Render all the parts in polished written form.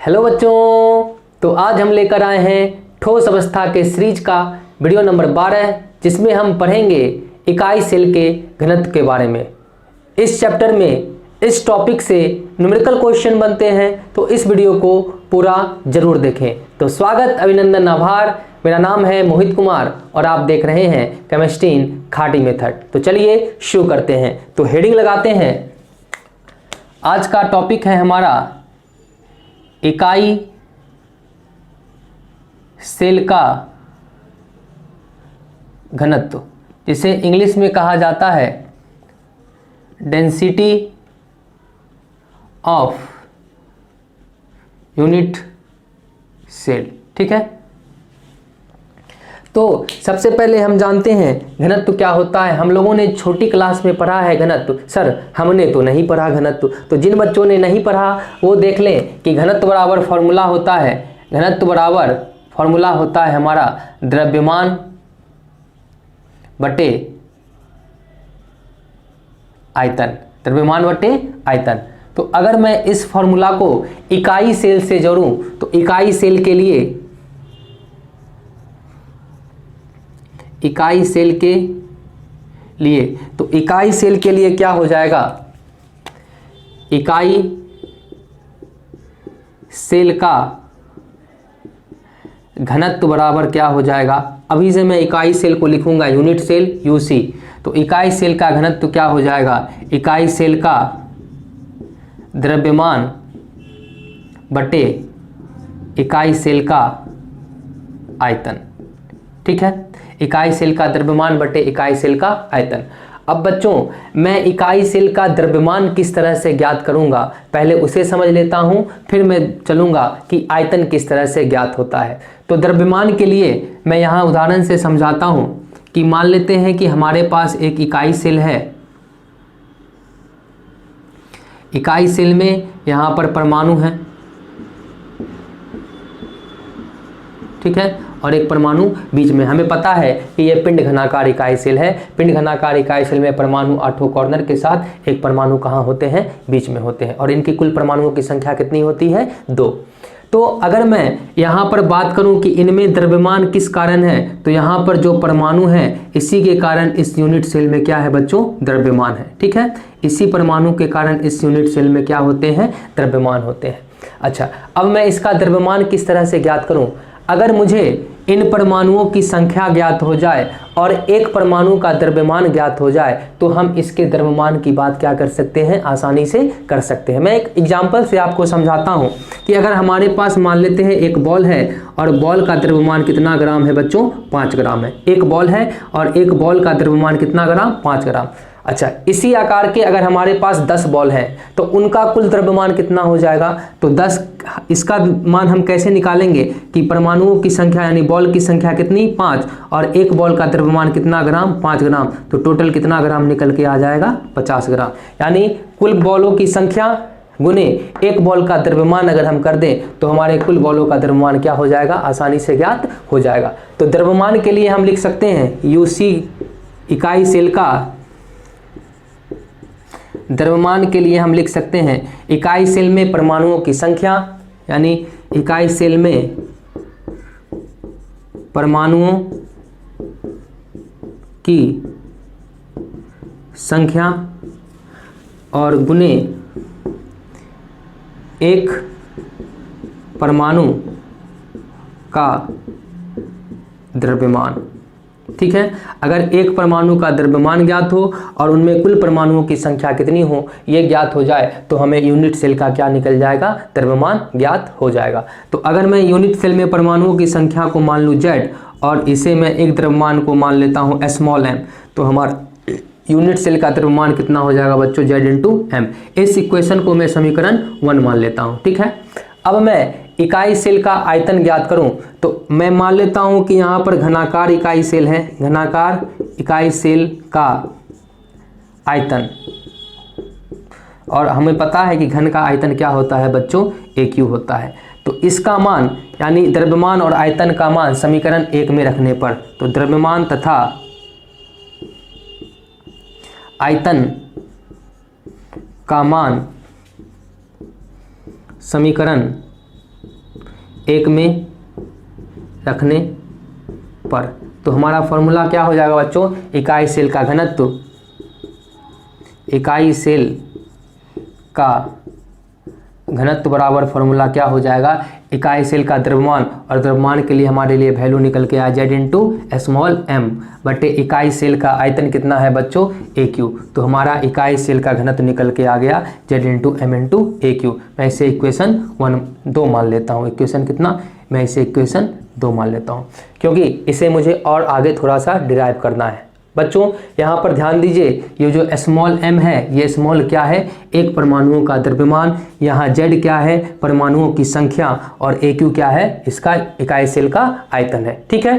Hello बच्चों, तो आज हम लेकर आए हैं ठोस अवस्था के सीरीज का वीडियो नंबर 12, जिसमें हम पढ़ेंगे इकाई सेल के घनत्व के बारे में। इस चैप्टर में इस टॉपिक से न्यूमेरिकल क्वेश्चन बनते हैं, तो इस वीडियो को पूरा जरूर देखें। तो स्वागत, अभिनंदन, आभार। मेरा नाम है मोहित कुमार और आप देख रहे हैं केमिस्ट्री इन खाटी मेथड। तो चलिए शुरू करते हैं। तो हेडिंग लगाते हैं। आज का टॉपिक है हमारा इकाई सेल का घनत्व, जिसे इंग्लिश में कहा जाता है डेंसिटी ऑफ यूनिट सेल। ठीक है, तो सबसे पहले हम जानते हैं घनत्व क्या होता है। हम लोगों ने छोटी क्लास में पढ़ा है घनत्व। सर हमने तो नहीं पढ़ा घनत्व। तो जिन बच्चों ने नहीं पढ़ा वो देख लें कि घनत्व बराबर फॉर्मूला होता है। घनत्व बराबर फॉर्मूला होता है हमारा द्रव्यमान बटे आयतन। द्रव्यमान बटे आयतन। तो अगर मैं इस फॉर्मूला को इकाई सेल से जोड़ूं तो इकाई सेल के लिए इकाई सेल के लिए क्या हो जाएगा? इकाई सेल का घनत्व बराबर क्या हो जाएगा? अभी से मैं इकाई सेल को लिखूंगा यूनिट सेल यूसी। तो इकाई सेल का घनत्व क्या हो जाएगा? इकाई सेल का द्रव्यमान बटे इकाई सेल का आयतन। ठीक है, इकाई सेल का द्रव्यमान बटे इकाई सेल का आयतन। अब बच्चों, मैं इकाई सेल का द्रव्यमान किस तरह से ज्ञात करूंगा, पहले उसे समझ लेता हूं, फिर मैं चलूंगा कि आयतन किस तरह से ज्ञात होता है। तो द्रव्यमान के लिए मैं यहां उदाहरण से समझाता हूं कि मान लेते हैं कि हमारे पास एक इकाई सेल है। इकाई सेल में यहां पर परमाणु है, ठीक है, और एक परमाणु बीच में। हमें पता है कि यह पिंड घनाकार इकाई सेल है। पिंड घनाकार इकाई सेल में परमाणु 8 कॉर्नर के साथ एक परमाणु कहाँ होते हैं? बीच में होते हैं। और इनकी कुल परमाणुओं की संख्या कितनी होती है? 2। तो अगर मैं यहाँ पर बात करूँ कि इनमें द्रव्यमान किस कारण है, तो यहाँ पर जो परमाणु है इसी के कारण इस यूनिट सेल में क्या है बच्चों? द्रव्यमान है। ठीक है, इसी परमाणु के कारण इस यूनिट सेल में क्या होते हैं? द्रव्यमान होते हैं। अच्छा, अब मैं इसका द्रव्यमान किस तरह से ज्ञात करूँ? अगर मुझे इन परमाणुओं की संख्या ज्ञात हो जाए और एक परमाणु का द्रव्यमान ज्ञात हो जाए तो हम इसके द्रव्यमान की बात क्या कर सकते हैं? आसानी से कर सकते हैं। मैं एक एग्जांपल से आपको समझाता हूं कि अगर हमारे पास मान लेते हैं एक बॉल है और बॉल का द्रव्यमान कितना ग्राम है बच्चों? 5 ग्राम है। एक बॉल है और एक बॉल का द्रव्यमान कितना ग्राम? 5 ग्राम। अच्छा, इसी आकार के अगर हमारे पास 10 बॉल हैं तो उनका कुल द्रव्यमान कितना हो जाएगा? तो 10, इसका मान हम कैसे निकालेंगे कि परमाणुओं की संख्या यानी बॉल की संख्या कितनी? 5, और एक बॉल का द्रव्यमान कितना ग्राम? 5 ग्राम। तो टोटल कितना ग्राम निकल के आ जाएगा? 50 ग्राम। यानी कुल बॉलों की संख्या गुने एक बॉल का द्रव्यमान अगर हम कर दें तो हमारे कुल बॉलों का द्रव्यमान क्या हो जाएगा? आसानी से ज्ञात हो जाएगा। तो द्रव्यमान के लिए हम लिख सकते हैं यूसी इकाई सेल का द्रव्यमान के लिए हम लिख सकते हैं इकाई सेल में परमाणुओं की संख्या, यानी इकाई सेल में परमाणुओं की संख्या और गुने एक परमाणु का द्रव्यमान। ठीक है, अगर एक परमाणु का द्रव्यमान ज्ञात हो और उनमें कुल परमाणुओं की संख्या कितनी हो ये ज्ञात हो जाए तो हमें यूनिट सेल का क्या निकल जाएगा? द्रव्यमान ज्ञात हो जाएगा। तो अगर मैं यूनिट सेल में परमाणुओं की संख्या को मान लूँ Z और इसे मैं एक द्रव्यमान को मान लेता हूँ m, तो हमारा यूनिट सेल का द्रव्यमान कितना हो जाएगा बच्चों? Z/m। इस इक्वेशन को मैं समीकरण 1 मान लेता हूँ। ठीक है, अब मैं इकाई सेल का आयतन ज्ञात करूं तो मैं मान लेता हूं कि यहां पर घनाकार इकाई सेल है। घनाकार इकाई सेल का आयतन, और हमें पता है कि घन का आयतन क्या होता है बच्चों? AQ होता है। तो इसका मान यानी द्रव्यमान और आयतन का मान समीकरण 1 में रखने पर, तो द्रव्यमान तथा आयतन का मान समीकरण 1 में रखने पर। तो हमारा फॉर्मूला क्या हो जाएगा बच्चों, इकाई सेल का घनत्व, इकाई सेल का घनत्व बराबर फॉर्मूला क्या हो जाएगा, इकाई सेल का द्रव्यमान, और द्रव्यमान के लिए हमारे लिए वैल्यू निकल के आ Z इंटू स्मॉल m बटे इकाई सेल का आयतन कितना है बच्चों, AQ। तो हमारा इकाई सेल का घनत्व निकल के आ गया Z into m into AQ। मैं इसे इक्वेशन 2 मान लेता हूँ। इक्वेशन कितना, मैं इसे इक्वेशन 2 मान लेता हूँ, क्योंकि इसे मुझे और आगे थोड़ा सा डिराइव करना है। बच्चों यहाँ पर ध्यान दीजिए, ये जो स्मॉल m है, ये स्मॉल क्या है, एक परमाणुओं का द्रव्यमान, यहाँ Z क्या है, परमाणुओं की संख्या, और AQ क्या है, इसका इकाई सेल का आयतन है। ठीक है,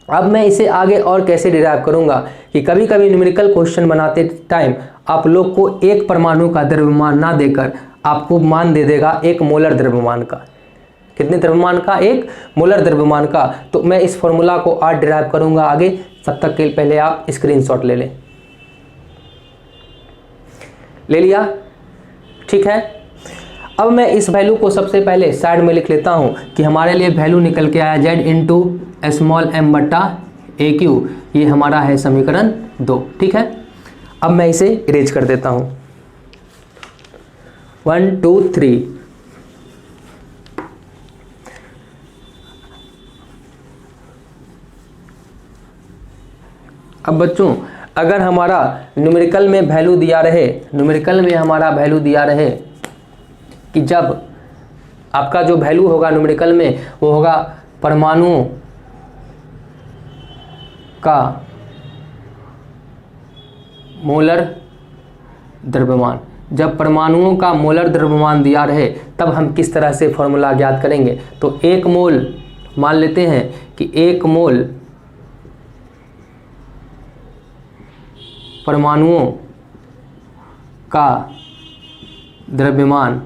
अब मैं इसे आगे और कैसे डिराइव करूँगा कि कभी कभी न्यूमेरिकल क्वेश्चन बनाते टाइम आप लोग को एक परमाणु का द्रव्यमान ना देकर आपको मान दे देगा एक मोलर द्रव्यमान का। कितने द्रव्यमान का, एक मोलर द्रव्यमान का। तो मैं इस फॉर्मूला को आज डिराइव करूंगा आगे, तब तक के पहले आप स्क्रीनशॉट ले लें। ले लिया, ठीक है। अब मैं इस वैल्यू को सबसे पहले साइड में लिख लेता हूं कि हमारे लिए वैल्यू निकल के आया Z इंटू स्मॉल m बट्टा AQ। ये हमारा है समीकरण 2। ठीक है, अब मैं इसे इरेज कर देता हूं। 1 2 3। अब बच्चों अगर हमारा न्यूमेरिकल में वैल्यू दिया रहे, न्यूमेरिकल में हमारा वैल्यू दिया रहे कि जब आपका जो वैल्यू होगा न्यूमेरिकल में वो होगा परमाणुओं का मोलर द्रव्यमान। जब परमाणुओं का मोलर द्रव्यमान दिया रहे तब हम किस तरह से फॉर्मूला ज्ञात करेंगे। तो 1 मोल, मान लेते हैं कि 1 मोल परमाणुओं का द्रव्यमान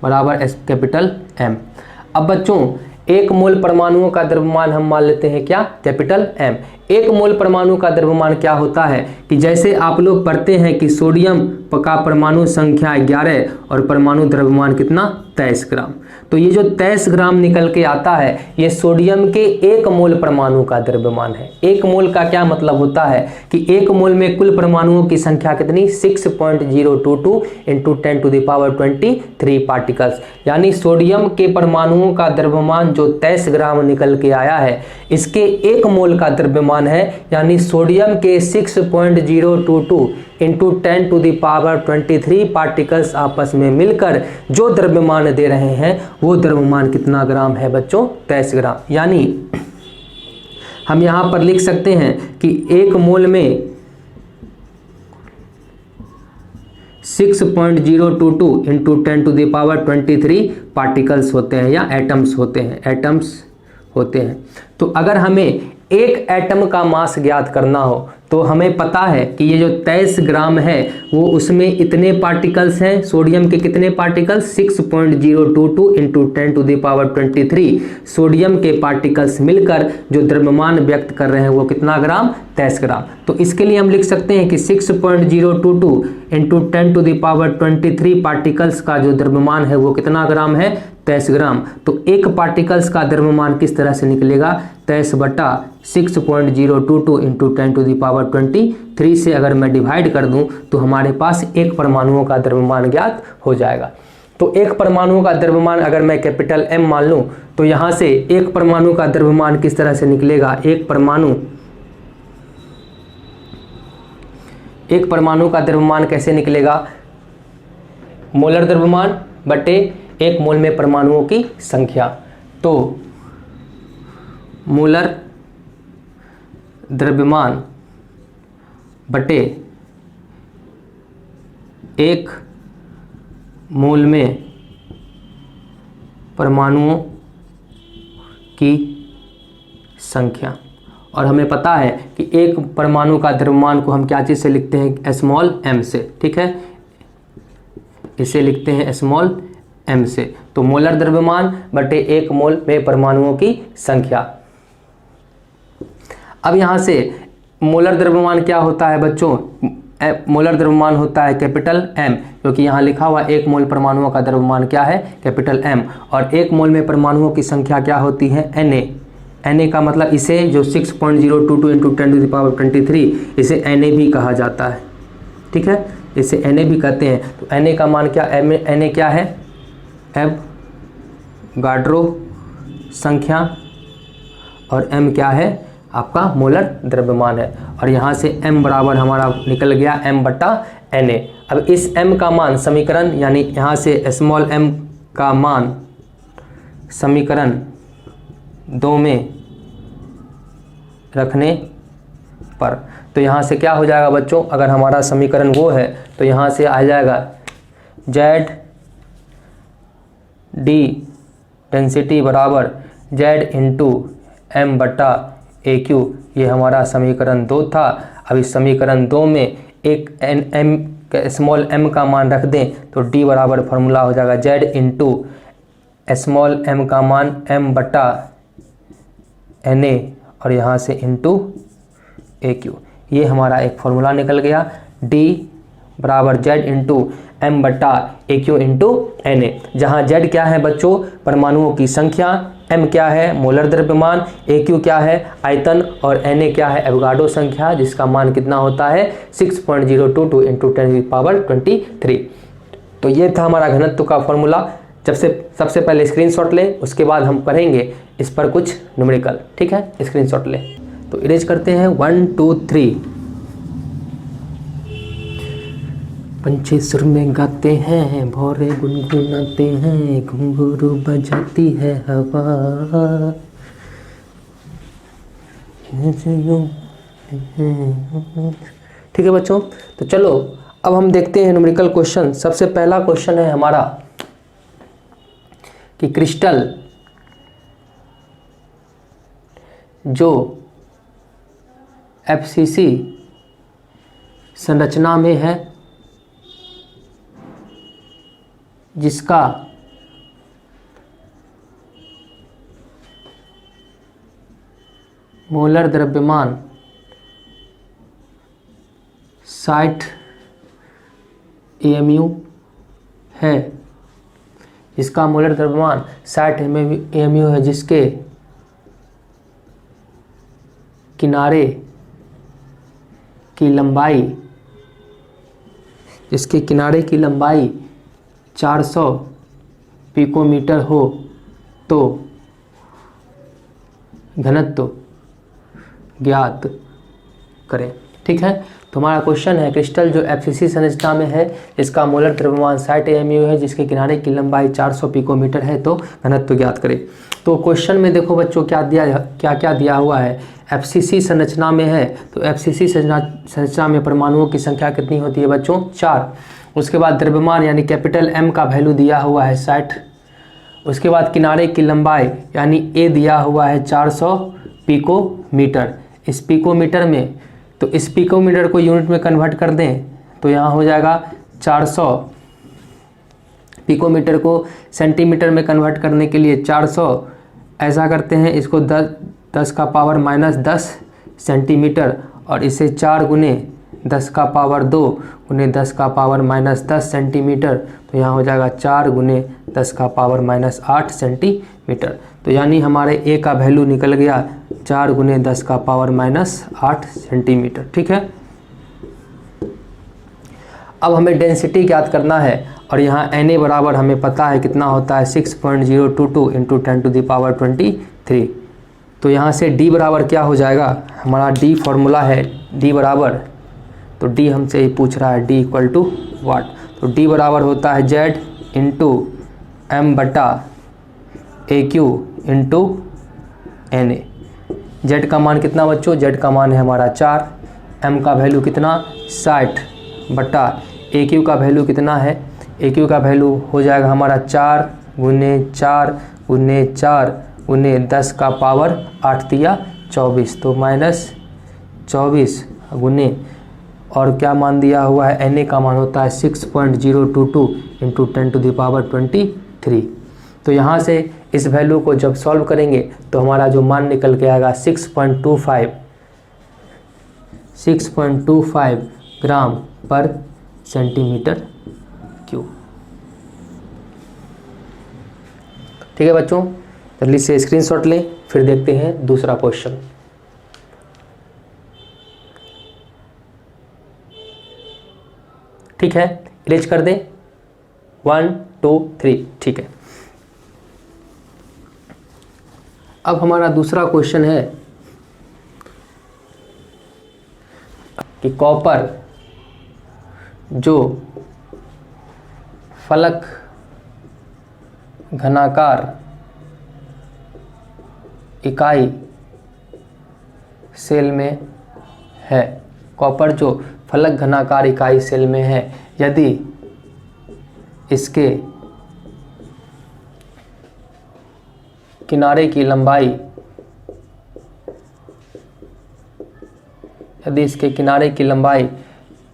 बराबर कैपिटल M। अब बच्चों 1 मोल परमाणुओं का द्रव्यमान हम मान लेते हैं क्या, कैपिटल M। 1 मोल परमाणु का द्रव्यमान क्या होता है कि जैसे आप लोग पढ़ते हैं कि सोडियम का परमाणु संख्या 11 और परमाणु द्रव्यमान कितना, 23 ग्राम। तो ये जो 23 ग्राम निकल के आता है ये सोडियम के 1 मोल परमाणु का द्रव्यमान है। 1 मोल का क्या मतलब होता है कि 1 मोल में कुल परमाणुओं की संख्या कितनी, 6.022 इंटू 10⁻23 पार्टिकल्स। यानी सोडियम के परमाणुओं का द्रव्यमान जो 23 ग्राम निकल के आया है इसके 1 मोल का द्रव्यमान है, यानी सोडियम के 6.022 इंटू 10⁻23 पार्टिकल्स आपस में मिलकर जो द्रव्यमान दे रहे हैं वो द्रव्यमान कितना ग्राम है बच्चों, 23 ग्राम। यानी हम यहां पर लिख सकते हैं कि 1 मोल में 6.022 इंटू 10⁻23 पार्टिकल्स होते हैं या एटम्स होते हैं, एटम्स होते हैं। तो अगर हमें एक एटम का मास ज्ञात करना हो तो हमें पता है कि ये जो 23 ग्राम है वो उसमें इतने पार्टिकल्स हैं, सोडियम के कितने पार्टिकल्स, 6.022 इंटू 10⁻23 सोडियम के पार्टिकल्स मिलकर जो द्रव्यमान व्यक्त कर रहे हैं वो कितना ग्राम, 23 ग्राम। तो इसके लिए हम लिख सकते हैं कि 6.022 इंटू 10⁻23 पार्टिकल्स का जो द्रव्यमान है वो कितना ग्राम है, 23 ग्राम। तो एक पार्टिकल्स का द्रव्यमान किस तरह से निकलेगा, 23 बटा 6.022 इंटू 10⁻23 से अगर मैं डिवाइड कर दूं तो हमारे पास एक परमाणुओं का द्रव्यमान ज्ञात हो जाएगा। तो एक परमाणु का द्रव्यमान अगर मैं कैपिटल M मान लूं तो यहां से एक परमाणु का द्रव्यमान किस तरह से निकलेगा, एक परमाणु का द्रव्यमान कैसे निकलेगा, मोलर द्रव्यमान बटे 1 मोल में परमाणुओं की संख्या। तो मोलर द्रव्यमान बटे 1 मोल में परमाणुओं की संख्या। और हमें पता है कि एक परमाणु का द्रव्यमान को हम क्या चीज़ से लिखते हैं, स्मॉल m से। ठीक है, इसे लिखते हैं स्मॉल m से। तो मोलर द्रव्यमान बटे 1 मोल में परमाणुओं की संख्या। अब यहाँ से मोलर द्रव्यमान क्या होता है बच्चों, मोलर द्रव्यमान होता है कैपिटल M, क्योंकि यहाँ लिखा हुआ 1 मोल परमाणुओं का द्रव्यमान क्या है, कैपिटल M, और 1 मोल में परमाणुओं की संख्या क्या होती है, Na का मतलब इसे जो 6.022 इंटू 10⁻23 इसे Na भी कहा जाता है, ठीक है, इसे Na भी कहते हैं। तो Na का मान क्या, Na क्या है, एवोगाड्रो संख्या, और M क्या है आपका मोलर द्रव्यमान है, और यहाँ से M बराबर हमारा निकल गया M/Na। अब इस M का मान समीकरण, यानी यहाँ से स्मॉल m का मान समीकरण 2 में रखने पर, तो यहाँ से क्या हो जाएगा बच्चों, अगर हमारा समीकरण वो है तो यहाँ से आ जाएगा Z d डेंसिटी बराबर Z इंटू M/AQ, ये हमारा समीकरण 2 था। अब इस समीकरण 2 में एक स्मॉल m का मान रख दें तो d बराबर फार्मूला हो जाएगा Z इंटू स्मॉल m का मान M/Na, और यहाँ से इंटू AQ, ये हमारा एक फार्मूला निकल गया, d बराबर Z into M/AQ into Na, जहाँ Z क्या है बच्चों, परमाणुओं की संख्या, M क्या है मोलर द्रव्यमान, AQ क्या है आयतन, और Na क्या है एवोगाड्रो संख्या, जिसका मान कितना होता है 6.022 इंटू 10⁻23। तो ये था हमारा घनत्व का फॉर्मूला। सबसे पहले स्क्रीनशॉट ले, उसके बाद हम पढ़ेंगे इस पर कुछ न्यूमेरिकल, ठीक है, स्क्रीनशॉट ले। तो इरेज करते हैं 1 2 3। पंछी सुर में गाते हैं, भौरे गुनगुनाते हैं, घुंघरू बजाती है हवा, ठीक है बच्चों। तो चलो अब हम देखते हैं न्यूमेरिकल क्वेश्चन। सबसे पहला क्वेश्चन है हमारा कि क्रिस्टल जो FCC संरचना में है, जिसका मोलर द्रव्यमान 60 AMU है, जिसका मोलर द्रव्यमान 60 AMU है, जिसके किनारे की लंबाई 400 पिकोमीटर हो, तो घनत्व ज्ञात करें, ठीक है। तो हमारा क्वेश्चन है क्रिस्टल जो FCC संरचना में है, इसका मोलर द्रव्यमान 60 AMU है, जिसके किनारे की लंबाई 400 पिकोमीटर है, तो घनत्व ज्ञात करें। तो क्वेश्चन में देखो बच्चों क्या दिया हुआ है, FCC संरचना में है, तो FCC संरचना में परमाणुओं की संख्या कितनी होती है बच्चों, 4। उसके बाद द्रव्यमान यानी कैपिटल M का वैल्यू दिया हुआ है 60। उसके बाद किनारे की लंबाई यानी A दिया हुआ है 400 पिकोमीटर। इस पिकोमीटर में, तो इस पिकोमीटर को यूनिट में कन्वर्ट कर दें तो यहाँ हो जाएगा 400 पिकोमीटर को सेंटीमीटर में कन्वर्ट करने के लिए 400 ऐसा करते हैं, इसको 10 का पावर -10 सेंटीमीटर, और इसे 4 गुने 10 का पावर 2 गुने 10 का पावर -10 सेंटीमीटर, तो यहाँ हो जाएगा 4 गुने 10 का पावर -8 सेंटीमीटर। तो यानी हमारे A का वैल्यू निकल गया 4 गुने 10 का पावर -8 सेंटीमीटर, ठीक है। अब हमें डेंसिटी ज्ञात करना है, और यहाँ Na बराबर हमें पता है कितना होता है 6.022 इंटू 10⁻23। तो यहाँ से D बराबर क्या हो जाएगा, हमारा D फॉर्मूला है D बराबर, तो D हमसे ही पूछ रहा है D इक्वल टू वाट, तो D बराबर होता है Z into M/AQ into Na। Z का मान कितना बच्चों, Z का मान है हमारा 4, M का वैल्यू कितना 60/AQ का वैल्यू कितना है, AQ का वैल्यू हो जाएगा हमारा 4 गुने 4 गुने 4 गुने 10 का पावर 8 दिया 24, तो -24 गुने, और क्या मान दिया हुआ है Na का मान होता है 6.022 इंटू 10⁻23। तो यहाँ से इस वैल्यू को जब सॉल्व करेंगे तो हमारा जो मान निकल के आएगा 6.25 ग्राम पर सेंटीमीटर क्यूब। ठीक है बच्चों, जल्दी से स्क्रीनशॉट लें, फिर देखते हैं दूसरा क्वेश्चन। ठीक है, इरेज कर दें, 1 2 3। ठीक है, अब हमारा दूसरा क्वेश्चन है कि कॉपर जो फलक घनाकार इकाई सेल में है, कॉपर जो फलक घनाकार इकाई सेल में है, यदि इसके किनारे की लंबाई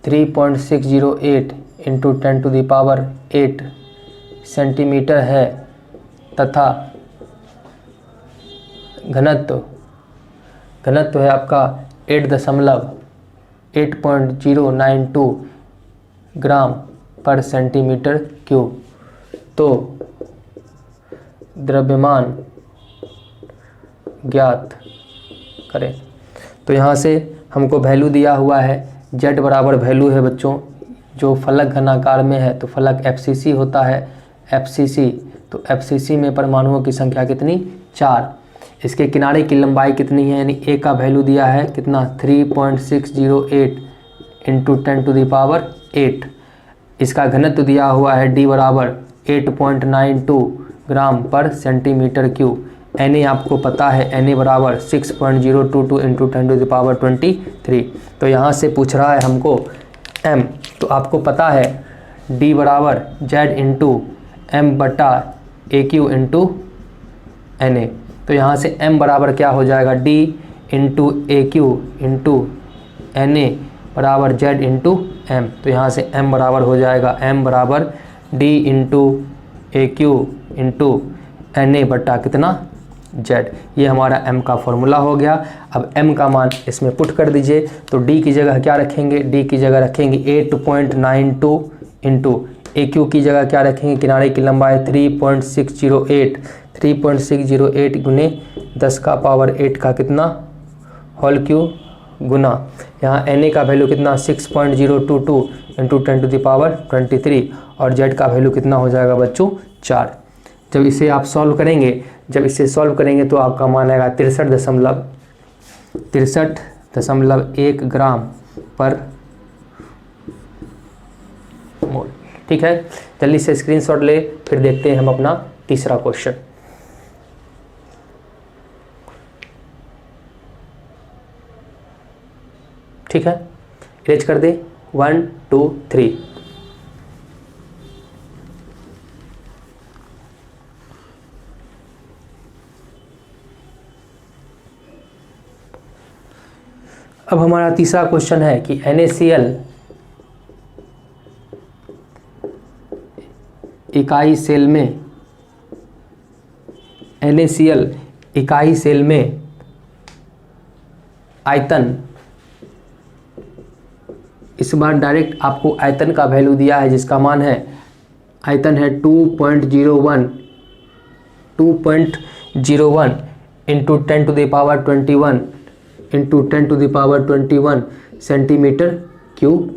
3.608 इंटू 10⁸ सेंटीमीटर है तथा घनत्व है आपका 8.092 ग्राम पर सेंटीमीटर क्यूब, तो द्रव्यमान ज्ञात करें। तो यहाँ से हमको वैल्यू दिया हुआ है, z बराबर वैल्यू है बच्चों, जो फलक घनाकार में है तो फलक FCC होता है, FCC, तो FCC में परमाणुओं की संख्या कितनी, 4। इसके किनारे की लंबाई कितनी है, यानी a का वैल्यू दिया है कितना, 3.608 इंटू 10⁸। इसका घनत्व दिया हुआ है d बराबर 8.92 ग्राम पर सेंटीमीटर क्यूब। Na आपको पता है, Na बराबर 6.022 इंटू 10⁻23। तो यहाँ से पूछ रहा है हमको m, तो आपको पता है d बराबर z इंटू m बटा AQ इंटू Na। तो यहाँ से m बराबर क्या हो जाएगा, d into AQ into Na बराबर z इंटू m। तो यहाँ से m बराबर हो जाएगा, m बराबर d into AQ into Na बटा कितना, z। ये हमारा m का फॉर्मूला हो गया। अब m का मान इसमें पुट कर दीजिए, तो d की जगह क्या रखेंगे, d की जगह रखेंगे 8.92 इंटू AQ की जगह क्या रखेंगे, किनारे की लंबाई 3.608 गुने 10⁸ का कितना, होल क्यूब, गुना यहाँ Na का वैल्यू कितना, 6.022 इंटू 10⁻23 और z का वैल्यू कितना हो जाएगा बच्चों, 4। जब इसे आप सॉल्व करेंगे, तो आपका मान आएगा 63.1 ग्राम पर मोल। ठीक है, जल्दी से स्क्रीनशॉट ले, फिर देखते हैं हम अपना तीसरा क्वेश्चन। ठीक है, इरेज कर दे, 1 2 3। अब हमारा तीसरा क्वेश्चन है कि NaCl इकाई सेल में आयतन, इस बार डायरेक्ट आपको आयतन का वैल्यू दिया है, जिसका मान है, आयतन है 2.01 into 10⁻21 into 10⁻21 centimetre cube.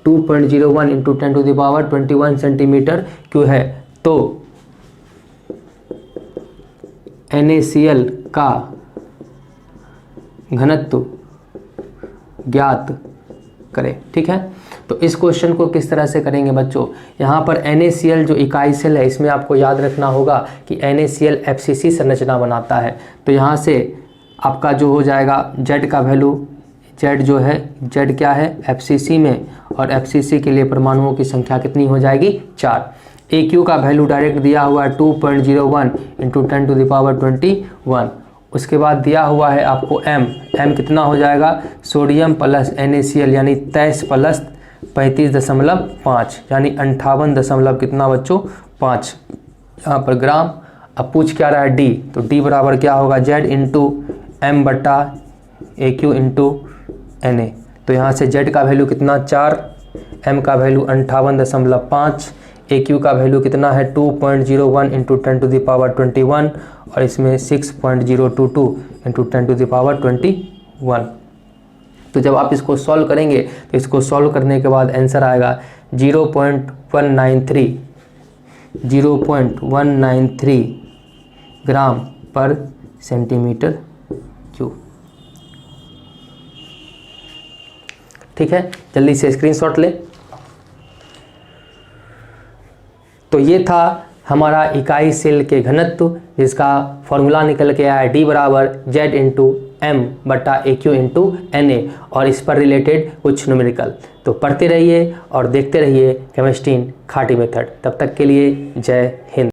2.01 into 10⁻21 centimetre cube है। तो NaCl का घनत्व ज्ञात करें। ठीक है, तो इस क्वेश्चन को किस तरह से करेंगे बच्चों, यहाँ पर NaCl जो इकाई सेल है, इसमें आपको याद रखना होगा कि NaCl FCC संरचना बनाता है। तो यहाँ से आपका जो हो जाएगा Z का वैल्यू, Z जो है, Z क्या है, FCC में, और FCC के लिए परमाणुओं की संख्या कितनी हो जाएगी, 4। AQ का वैल्यू डायरेक्ट दिया हुआ है 2.01 इंटू 10⁻21। उसके बाद दिया हुआ है आपको M कितना हो जाएगा, सोडियम प्लस NaCl यानी 23 प्लस 35.5 यानी 58 कितना बच्चों, 5 यहाँ पर ग्राम। अब पूछ क्या रहा है D, तो D बराबर क्या होगा, Z इंटू M बटा AQ इंटू Na तो यहाँ से Z का वैल्यू कितना 4, M का वैल्यू 58.5, AQ का वैल्यू कितना है 2.01 इंटू 10⁻21 और इसमें 6.022 इंटू 10⁻21। तो जब आप इसको सॉल्व करेंगे तो इसको सॉल्व करने के बाद आंसर आएगा 0.193 ग्राम पर सेंटीमीटर क्यूब। ठीक है, जल्दी से स्क्रीनशॉट ले। तो ये था हमारा इकाई सेल के घनत्व, जिसका फॉर्मूला निकल के आया D बराबर Z इंटू M बटा AQ इंटू NA, और इस पर रिलेटेड कुछ न्यूमेरिकल। तो पढ़ते रहिए और देखते रहिए केमिस्ट्री इन खाटी मेथड। तब तक के लिए जय हिंद।